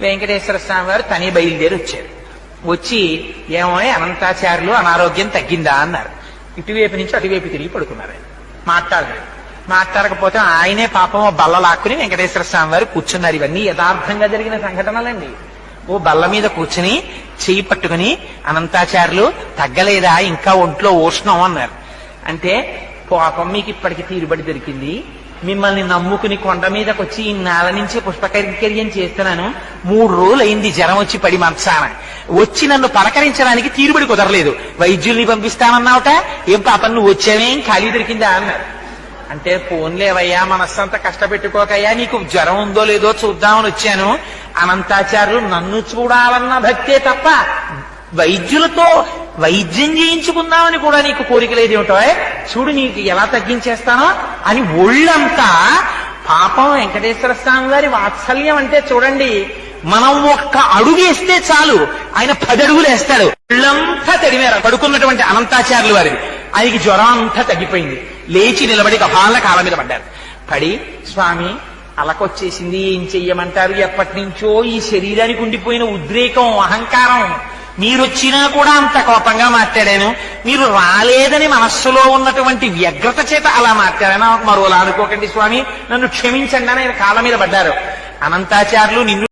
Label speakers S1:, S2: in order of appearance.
S1: వెంకటేశ్వర స్వామి వారు తనే బయలుదేరి వచ్చారు. వచ్చి ఏమో అనంతాచార్యులు అనారోగ్యం తగ్గిందా అన్నారు. ఇటువైపు నుంచి అటువైపు తిరిగి పడుకున్నారు. ఆయన మాట్లాడలేదు. మాట్లాడకపోతే ఆయనే పాపం బల్ల లాక్కుని వెంకటేశ్వర స్వామి వారు కూర్చున్నారు. ఇవన్నీ యథార్థంగా జరిగిన సంఘటనలండి. ఓ బల్ల మీద కూర్చుని చెయ్యి పట్టుకుని అనంతాచార్యులు తగ్గలేదా, ఇంకా ఒంట్లో ఉష్ణం అన్నారు. అంటే పాపం మీకు ఇప్పటికి తీరుబడి దొరికింది, మిమ్మల్ని నమ్ముకుని కొండ మీదకి వచ్చి ఈ నేల నుంచి పుష్పకైంకర్యం చేస్తున్నాను, 3 రోజులు అయింది జ్వరం వచ్చి పడి మంచాన వచ్చి నన్ను పలకరించడానికి తీరుబడి కుదరలేదు, వైద్యుల్ని పంపిస్తానన్నావుట, ఏం పాపం నువ్వు వచ్చావేం ఖాళీ దొరికిందా అన్నారు. అంటే పోన్లేవయ్యా, మనస్సంతా కష్టపెట్టుకోకయ్యా, నీకు జ్వరం ఉందో లేదో చూద్దామని వచ్చాను. అనంతాచార్యులు నన్ను చూడాలన్న భక్తే తప్ప వైద్యులతో వైద్యం చేయించుకుందామని కూడా నీకు కోరిక లేదేమిటో, చూడు నీకు ఎలా తగ్గించేస్తానో అని ఒళ్ళంతా. పాపం వెంకటేశ్వర స్వామి వారి వాత్సల్యం అంటే చూడండి, మనం ఒక్క అడుగేస్తే చాలు ఆయన 10 అడుగులు వేస్తాడు. ఒళ్ళంతా తడిమేర పడుకున్నటువంటి అనంతాచార్యులు వారిది. ఆయనకి జ్వరం అంతా తగ్గిపోయింది. లేచి నిలబడి కపాల కాళ్ళ మీద పడ్డారు. పడి స్వామి అలకొచ్చేసింది, ఏం చెయ్యమంటారు, ఎప్పటి నుంచో ఈ శరీరానికి ఉండిపోయిన ఉద్రేకం, అహంకారం, మీరొచ్చినా కూడా అంత కోపంగా మాట్లాడాను, మీరు రాలేదని మనస్సులో ఉన్నటువంటి వ్యగ్రత చేత అలా మాట్లాడాను, మరోలా అనుకోకండి స్వామి, నన్ను క్షమించండి అని ఆయన కాళ్ళ మీద పడ్డారు. అనంతాచార్యులు నిన్ను